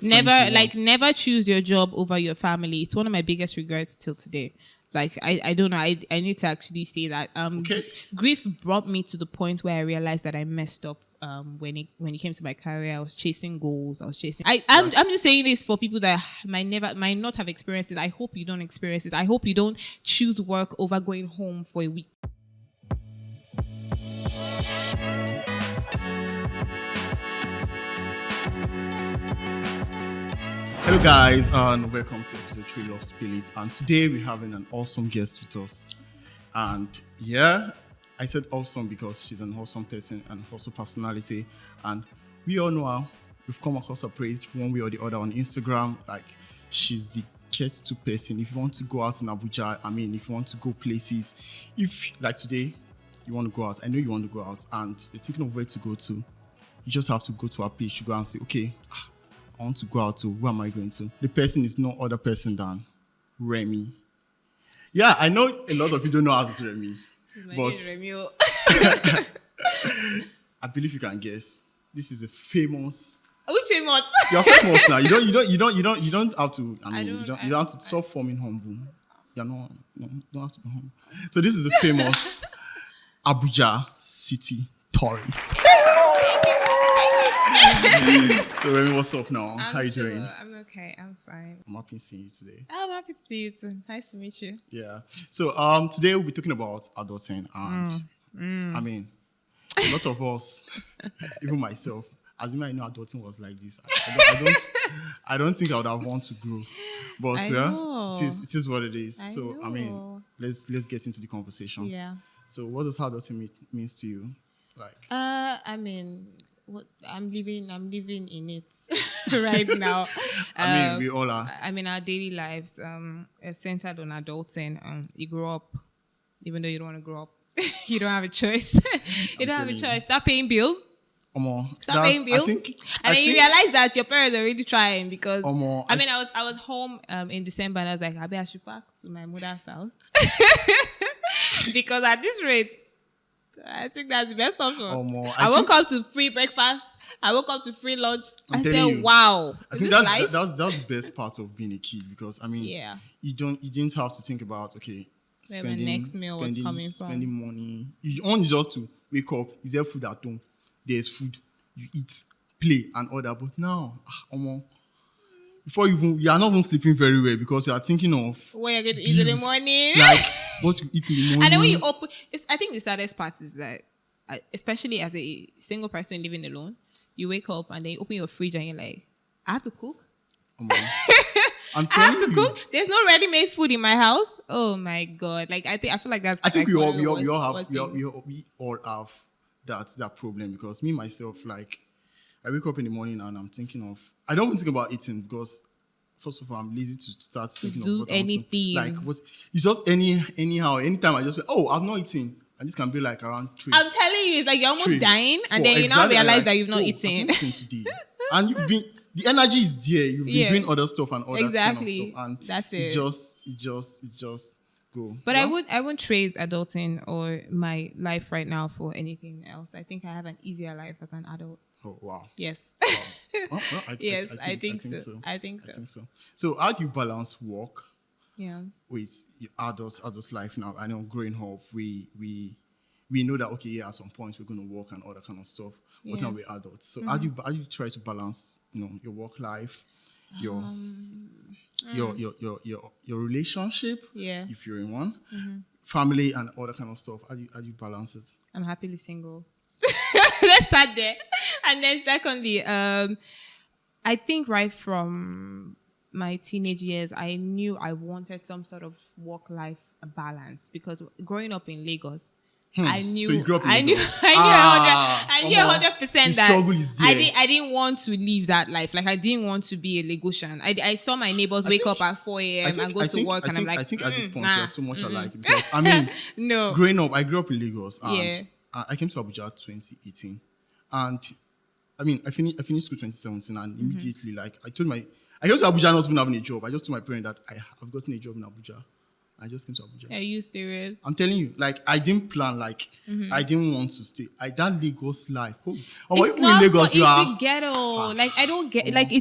never choose your job over your family. It's one of my biggest regrets till today. Like I don't know. I need to actually say that. Grief brought me to the point where I realized that I messed up. When it came to my career, I was chasing goals. I'm just saying this for people that might not have experienced it. I hope you don't experience it. I hope you don't choose work over going home for a week. Hello guys, and welcome to episode 3 of Spillies. And today we're having an awesome guest with us. And yeah, I said awesome because she's an awesome person and awesome personality. And we all know her. We've come across her page one way or the other on Instagram. Like, she's the get-to person. If you want to go out in Abuja, if you want to go places, if like today you want to go out, I know you want to go out and you're thinking of where to go to, you just have to go to her page to go and say, okay, I want to go out to, who am I going to? The person is no other person than Remi. Yeah, I know a lot of you don't know how to Remi. But Remi. I believe you can guess. This is a famous. Which famous? You're famous now. You don't have to. You don't have to stop forming humble. You're not. No, don't have to be humble. So this is a famous Abuja City Tourist. So Remi, what's up now? How you doing? I'm okay. I'm fine. I'm happy seeing you today. I'm happy to see you too. Nice to meet you. Yeah. So today we'll be talking about adulting, and a lot of us, even myself, assuming I know adulting was like this, I don't think I would have wanted to grow. But it is what it is. Let's get into the conversation. Yeah. So what does adulting means to you? Like what I'm living in it right now. We all are. Our daily lives is centered on adulting. You grow up, even though you don't want to grow up. You don't have a choice. You don't have a choice. Start paying bills. Start paying bills. I think you realize that your parents are really trying because I was home in December and I was like, I should pack to my mother's house because at this rate, I think that's the best option. I woke up to free breakfast. I woke up to free lunch. I said, "Wow!" I think that's the best part of being a kid because you didn't have to think about spending money. You only just to wake up. Is there food at home? There's food. You eat, play, and all that. But now, before you are not even sleeping very well because you are thinking of what you're going to eat in the morning. Like what you eat in the morning. And then when you open, I think the saddest part is that, especially as a single person living alone, you wake up and then you open your fridge and you're like, I have to cook. I have to cook. There's no ready-made food in my house. Oh my god! Like I feel like that's. I think we all have that problem because me myself, like, I wake up in the morning and I'm thinking of. I don't even think about eating because, first of all, I'm lazy to start thinking of what anything. I want to, like, what it's just anyhow. Anytime I just say, I've not eaten, and this can be like around 3. I'm telling you, it's like you're almost dying, and then you now realize that you've not eaten. I've not eaten today, and you've been. The energy is there. You've been doing other stuff and all that kind of stuff, and that's it. It just go. But I wouldn't trade adulting or my life right now for anything else. I think I have an easier life as an adult. Oh wow! Yes. Wow. I think so. I think so. So how do you balance work? Yeah. With your adult life now? I know growing up, we know that at some point we're going to work and all that kind of stuff. But now we're adults. So how do you try to balance your work life, your relationship, if you're in one, family and all that kind of stuff? How do you balance it? I'm happily single. Let's start there. And then secondly, I think right from my teenage years, I knew I wanted some sort of work-life balance because growing up in Lagos, I knew. So you grew up in Lagos? I knew 100% that struggle is there. I didn't want to live that life. Like I didn't want to be a Lagosian. I saw my neighbors wake up at 4 a.m. and go to work, and I'm like, I think at this point we are so much alike because no. Growing up, I grew up in Lagos and I came to Abuja 2018, and I finished school 2017, and immediately I came to Abuja not even having a job. I just told my parents that I have gotten a job in Abuja. I just came to Abuja. Are you serious? I'm telling you, like, I didn't plan, like, I didn't want to stay. That Lagos life. Oh, It's in not Lagos, for, you it's are. the ghetto. Like, I don't get, like,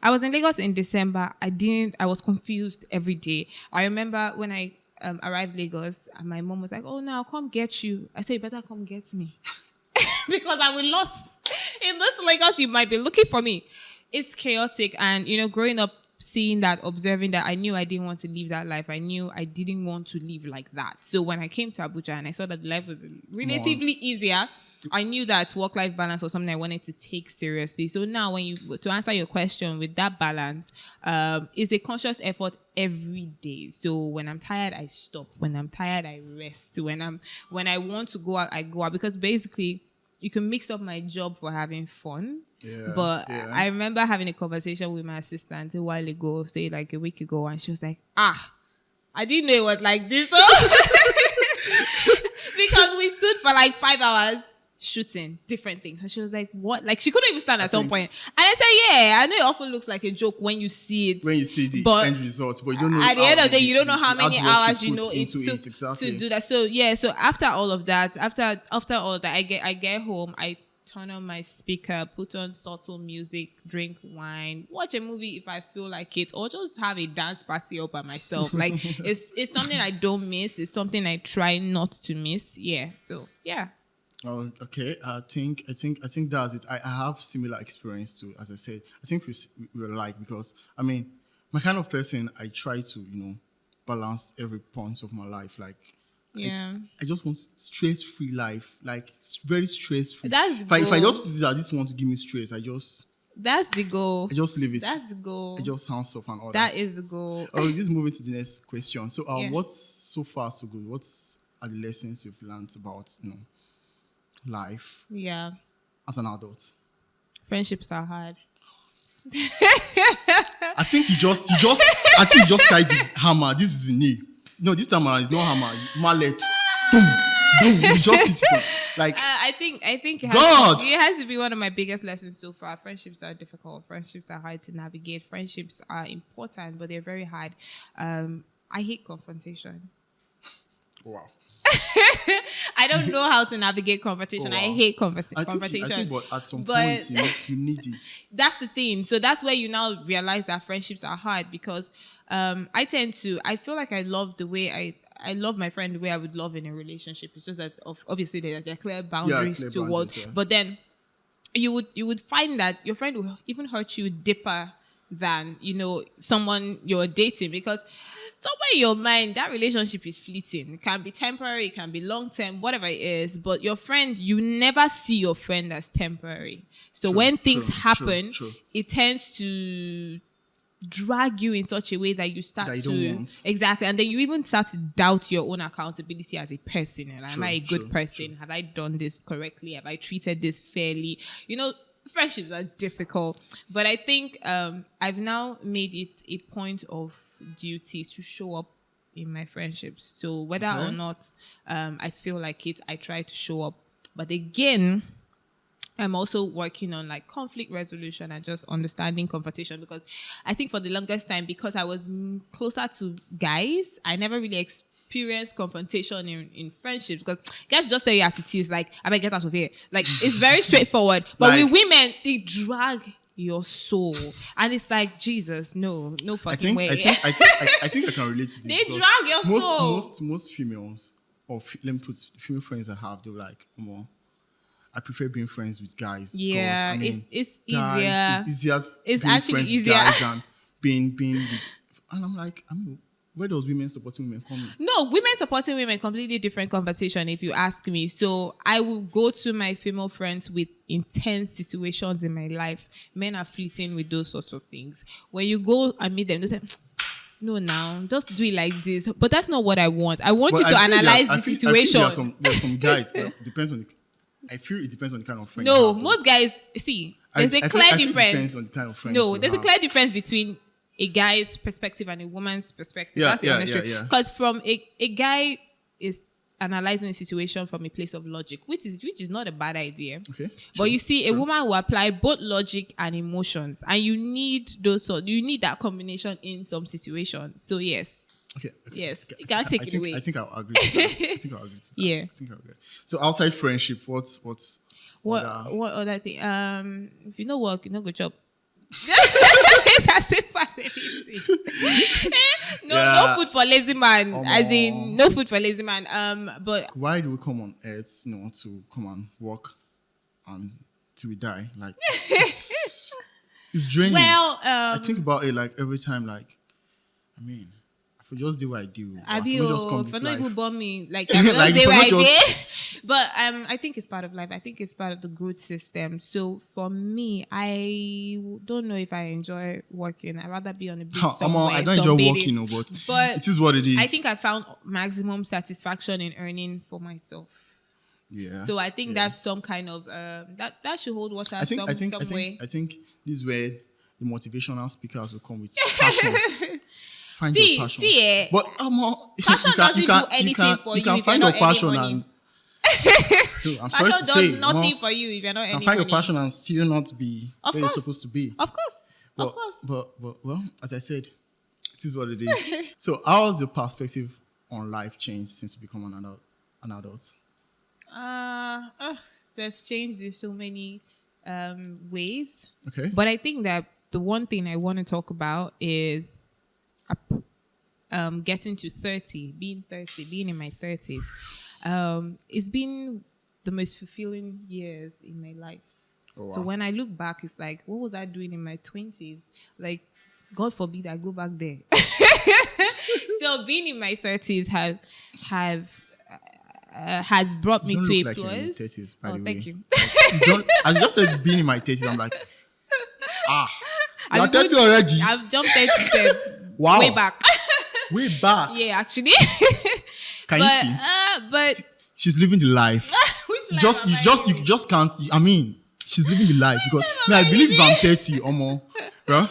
I was in Lagos in December. I was confused every day. I remember when I arrived Lagos, and my mom was like, oh, no, I'll come get you. I said, you better come get me. Because I will lost. In this Lagos, you might be looking for me. It's chaotic. And, growing up, seeing that, observing that, I knew I didn't want to live that life. I knew I didn't want to live like that. So when I came to Abuja and I saw that life was relatively easier, I knew that work-life balance was something I wanted to take seriously. So now to answer your question with that balance, it's a conscious effort every day. So when I'm tired, I stop. When I'm tired, I rest. When I want to go out, I go out. Because basically, you can mix up my job for having fun. Yeah, but yeah. I remember having a conversation with my assistant a while ago, say like a week ago, and she was like, I didn't know it was like this. Because we stood for like 5 hours shooting different things. And she was like, what? Like, she couldn't even stand at some point. And I said, yeah, I know it often looks like a joke when you see it. When you see the end result, but you don't know. At the end of the day, you don't know how many hours you know into it exactly. to do that. So, yeah, so after all of that, after all of that, I get home, I turn on my speaker, put on subtle music, drink wine, watch a movie if I feel like it, or just have a dance party all by myself. Like, it's something I don't miss. It's something I try not to miss. Yeah. So, yeah. Oh, okay. I think that's it. I have similar experience too. As I said, I think we're alike because my kind of person, I try to balance every point of my life. Like, yeah, I just want stress-free life, like very stress-free. That's the if goal. I just see that this want to give me stress, that's the goal. I just leave it. That's the goal. I just sound off and all that. That is the goal. Oh, just moving to the next question. So, what's so far so good? What are the lessons you've learned about life? Yeah, as an adult, friendships are hard. I think you just carried the hammer. This is the knee. No, this time is not hammer. Mallet. Boom, boom. You just hit it. Like, I think it has to be one of my biggest lessons so far. Friendships are difficult. Friendships are hard to navigate. Friendships are important, but they're very hard. I hate confrontation. Wow. I don't know how to navigate confrontation. Oh, wow. I hate confrontation. I think, but at some point, you need it. That's the thing. So that's where you now realize that friendships are hard because I feel like I love the way I love my friend the way I would love in a relationship. It's just that obviously there are clear boundaries to what. Yeah. But then you would find that your friend will even hurt you deeper than someone you're dating because somewhere in your mind, that relationship is fleeting. It can be temporary, it can be long-term, whatever it is. But your friend, you never see your friend as temporary. So when things happen, it tends to drag you in such a way that you start exactly, and then you even start to doubt your own accountability as a person. And am I a good person? Have I done this correctly? Have I treated this fairly? Friendships are difficult, but I think I've now made it a point of duty to show up in my friendships. So whether or not I feel like it, I try to show up. But again, I'm also working on like conflict resolution and just understanding confrontation because I think for the longest time, because I was closer to guys, I never really experienced confrontation in friendships because guys just tell you as it is, like, I might get out of here. Like, it's very straightforward. But with women, they drag your soul. And it's like, Jesus, no fucking way. I think I can relate to this. They drag your soul. Most females, or let me put female friends I have, they're like, I prefer being friends with guys. Yeah, it's easier. Guys, it's easier. It's being actually friends easier. With guys than being with. And I'm like, where does women supporting women come in? No, women supporting women, completely different conversation if you ask me. So I will go to my female friends with intense situations in my life. Men are fleeting with those sorts of things. When you go and meet them, they say, no, now, just do it like this. But that's not what I want. I want you to analyze the situation. I feel there are some guys, it depends on I feel it depends on the kind of friend. No, most guys, see, there's a clear difference. It depends on the kind of friends. No, there's a clear difference between a guy's perspective and a woman's perspective. That's the honest truth. Because from a guy is analyzing a situation from a place of logic, which is not a bad idea. Okay. But you see, a woman will apply both logic and emotions, and you need that combination in some situations. So yes. Okay. Yes, Okay. you can't take it away. I think I'll agree to that. I think I'll agree to that. Yeah. I think I'll agree. So outside friendship, what's other? What other thing? If you know work, you know go job. It's as simple as anything. No food for lazy man. As in, no food for lazy man. But why do we come on earth, to come and work and till we die? Like it's draining. well, I think about it like every time. Like, I mean, if I just do what I do, I just come this for not life. even bomb me, like Like, say for what not I just- did. But I think it's part of life. I think it's part of the growth system. So for me, I don't know if I enjoy working. I'd rather be on a beach somewhere. I don't enjoy sunbathing. working, but it is what it is. I think I found maximum satisfaction in earning for myself. Yeah. So I think that's some kind of that should hold water. I think this is where the motivational speakers will come with passion. Find your passion. But passion doesn't do anything for you. You can if find you're your not passion earning money. and I'm sorry to Passion say, does nothing for you if you're not earning can find money. your passion and still not be Of where course. you're supposed to be. Of course. But well, as I said, it is what it is. So how has your perspective on life changed since you become an adult? That's changed in so many ways. Okay. But I think that the one thing I want to talk about is getting to 30, being in my 30s. It's been the most fulfilling years in my life. Oh, wow. So when I look back, it's like, what was I doing in my 20s? Like, God forbid I go back there. So being in my 30s has brought me to a like you're in your place. 30s, by the way. Thank you. You don't, as you just said, being in my 30s, I'm like, you're I'm 30 already. I've jumped 30 steps. Wow. Way back. Way back. Yeah, actually. Can you see? But She's living the life. which You life just can't. I mean, she's living the life because I believe if I'm 30 or more, bro.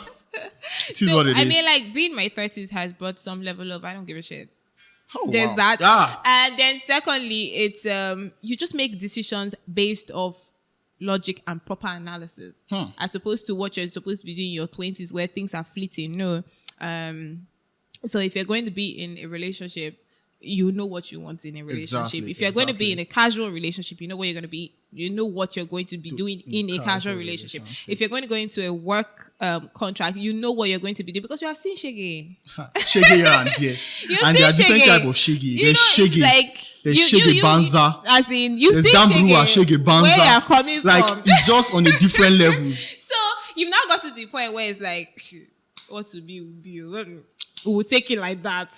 It is what it is. I mean, like, being in my 30s has brought some level of I don't give a shit. Oh, There's wow. that. Yeah. And then secondly, it's you just make decisions based off logic and proper analysis, as opposed to what you're supposed to be doing in your 20s where things are fleeting. No. So if you're going to be in a relationship, you know what you want in a relationship. If you're going to be in a casual relationship, you know what you're going to be. You know what you're going to be doing in a casual relationship. If you're going to go into a work contract, you know what you're going to be doing because you have seen shege. Shege and yeah. And there are different type of shege. There's shege. Like, there's shege banza. As in, you've There's seen Dambrua, shege. shege banza. Where you're coming like, from. it's just on a different level. So you've now got to the point where it's like, what to be will be. We'll take it like that.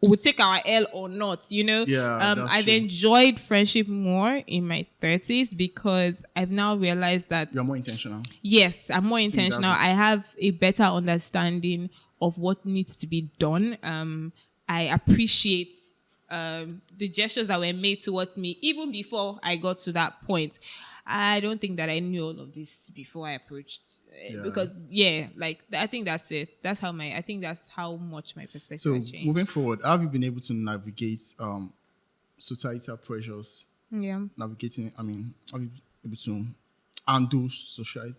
We'll take our L or not, you know? Yeah, I've enjoyed friendship more in my 30s because I've now realized that... You're more intentional. Yes, I'm more intentional. that's it. I have a better understanding of what needs to be done. I appreciate the gestures that were made towards me even before I got to that point. I don't think that I knew all of this before I approached because I think that's it. That's how much my perspective So has changed. moving forward, have you been able to navigate societal pressures? Yeah. Navigating, have you been able to undo society?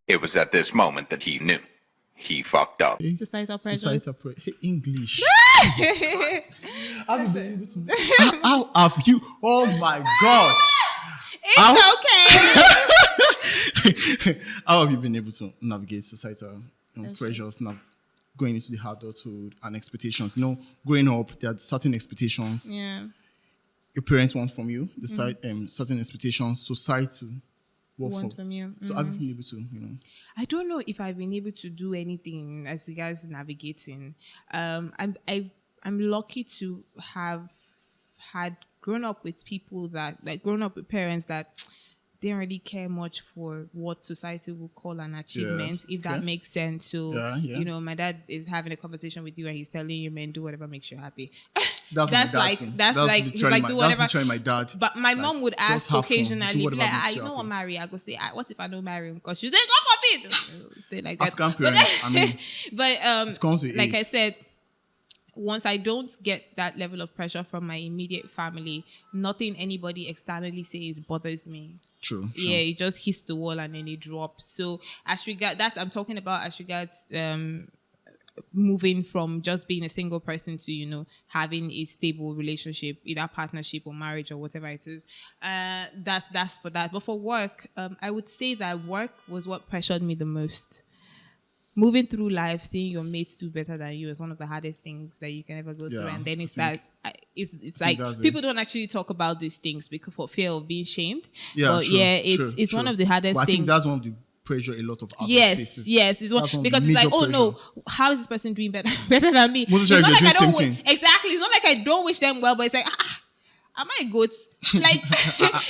It was at this moment that he knew. He fucked up. Societal pressure. Societal pressure. Hey, English. Jesus Christ. Have you been able to? How have you? Oh my God. It's okay. How have you been able to navigate societal pressures, now going into the adulthood and expectations? Growing up, there are certain expectations Yeah. your parents want from you, certain expectations, society Want from you. So have you been able to, I don't know if I've been able to do anything as regards navigating. I'm lucky to have had grown up with people grown up with parents that didn't really care much for what society would call an achievement, if that makes sense. So, my dad is having a conversation with you and he's telling you, man, do whatever makes you happy. That's do whatever. That's my dad. But my mom would ask occasionally, like, you know what, marry? I go say, what if I don't marry him? Because she say, God forbid. Stay like that. African parents, but it comes with like age. I said, once I don't get that level of pressure from my immediate family, nothing anybody externally says bothers me. True. Yeah, it just hits the wall and then it drops. So I'm talking about as regards moving from just being a single person to, having a stable relationship, either partnership or marriage or whatever it is. That's for that. But for work, I would say that work was what pressured me the most. Moving through life, seeing your mates do better than you is one of the hardest things that you can ever go through. And then it's like people don't actually talk about these things because for fear of being shamed. Yeah, but true, it's true. one of the hardest I things. think that's one of the pressure a lot of adults faces. Yes, it's one because it's like, oh no, how is this person doing better than me? Most of the time, they're doing the same thing. Exactly. It's not like I don't wish them well, but it's like, am I good? Like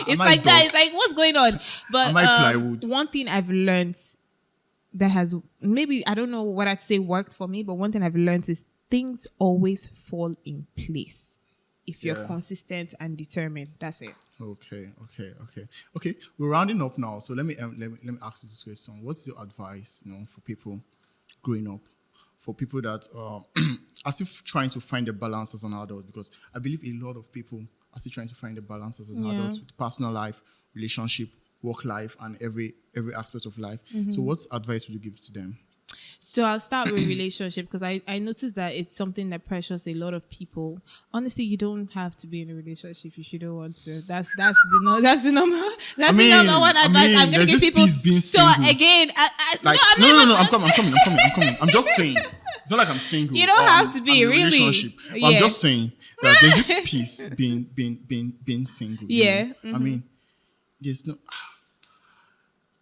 it's like that. It's like, what's going on? But am I plywood? One thing I've learned that has maybe, I don't know what I'd say worked for me, but one thing I've learned is things always fall in place if you're consistent and determined. That's it. Okay. We're rounding up now, so let me ask you this question: what's your advice, for people growing up, for people that are still trying to find a balance as an adult? Because I believe a lot of people are still trying to find a balance as an adult with personal life, relationship, work life, and every aspect of life. So what advice would you give to them? So I'll start with relationship because I noticed that it's something that pressures a lot of people. Honestly, you don't have to be in a relationship if you don't want to. That's the number one advice I'm going to give people. Being single. So again, I'm coming. I'm just saying. It's not like I'm single. You don't have to be really. Relationship. But I'm just saying that there's this peace being single. Yeah. I mean, there's no.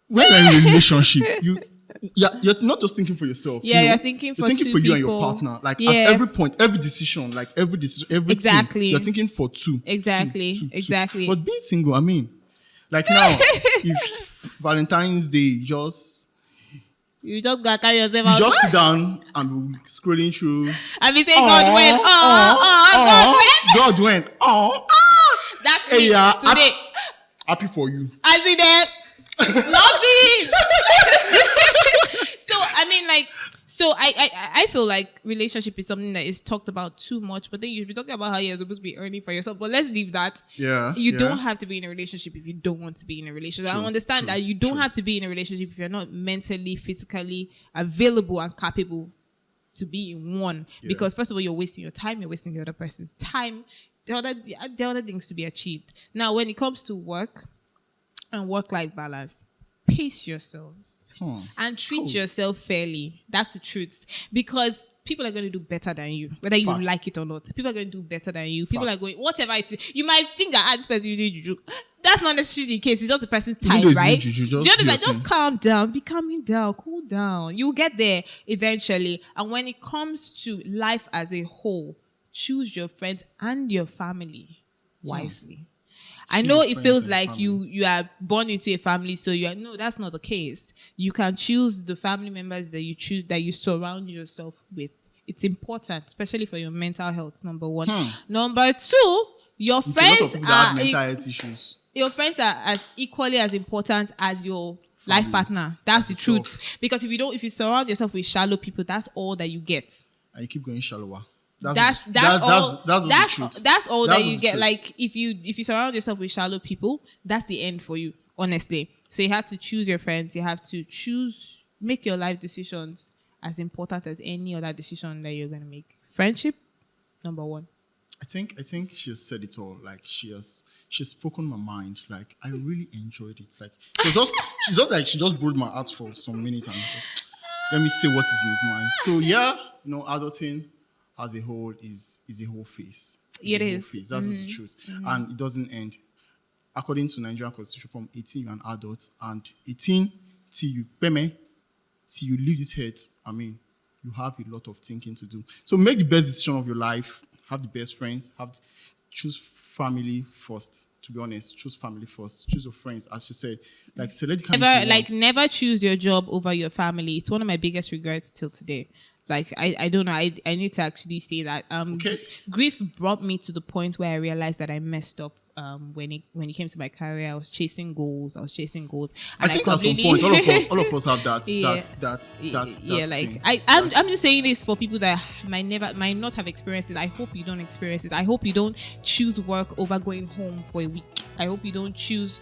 When you're in a relationship, you're not just thinking for yourself. Yeah, you're thinking for you people. and your partner. Like at every point, every decision, everything. Exactly. You're thinking for two. Exactly. Two. Exactly. But being single, I mean, like now, if Valentine's Day you just gotta carry yourself out. You just sit down and be scrolling through. And be saying, God went. God went. That's me today. Happy for you. I see that. Love it. I feel like relationship is something that is talked about too much, but then you should be talking about how you're supposed to be earning for yourself. But let's leave that. You don't have to be in a relationship if you don't want to be in a relationship. I understand that you don't have to be in a relationship if you're not mentally, physically available and capable to be in one. Because first of all, you're wasting your time, you're wasting the other person's time. The other things to be achieved. Now, when it comes to work and work-life balance, pace yourself. And treat yourself fairly. That's the truth. Because people are going to do better than you, whether you like it or not. People are going to do better than you. People are going, whatever it is. You might think that this person you do juju. That's not necessarily the case. It's just the person's time, right? Just calm down. Be calming down. Cool down. You'll get there eventually. And when it comes to life as a whole, choose your friends and your family wisely. I know it feels like you are born into a family, so no, that's not the case. You can choose the family members that you surround yourself with. It's important, especially for your mental health. Number one. Number two, your friends are mental health issues. Your friends are as equally as important as your life partner. That's the truth. Because if you surround yourself with shallow people, that's all that you get. And you keep going shallower. That's all that you get. Like if you surround yourself with shallow people, that's the end for you, honestly. So you have to choose your friends. You have to make your life decisions as important as any other decision that you're going to make. Friendship, number one. I think she has said it all. Like she's spoken my mind. Like I really enjoyed it. Like she just broke my heart for some minutes and just let me see what is in his mind. So adulting as a whole is a whole phase. It is. That's just the truth. And it doesn't end. According to Nigerian Constitution, from 18 you're an adult, and 18 till you leave this earth, I mean, you have a lot of thinking to do. So make the best decision of your life. Have the best friends. Choose family first. To be honest, choose family first. Choose your friends, as she said. Never choose your job over your family. It's one of my biggest regrets till today. Like, I don't know. I need to actually say that. Grief brought me to the point where I realized that I messed up. When it came to my career, I was chasing goals. I think at some point, all of us have that. I'm just saying this for people that might not have experienced it. I hope you don't experience it. I hope you don't choose work over going home for a week. I hope you don't choose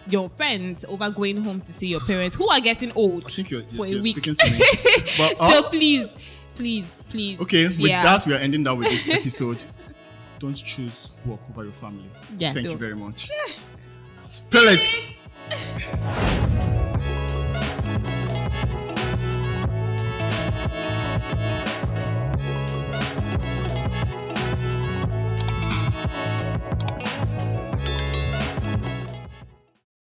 your friends over going home to see your parents who are getting old. I think you're for a week. speaking to me. But, So please. Okay, with that, we are ending that with this episode. Don't choose work over your family. Yeah, Thank you very much. Spill it.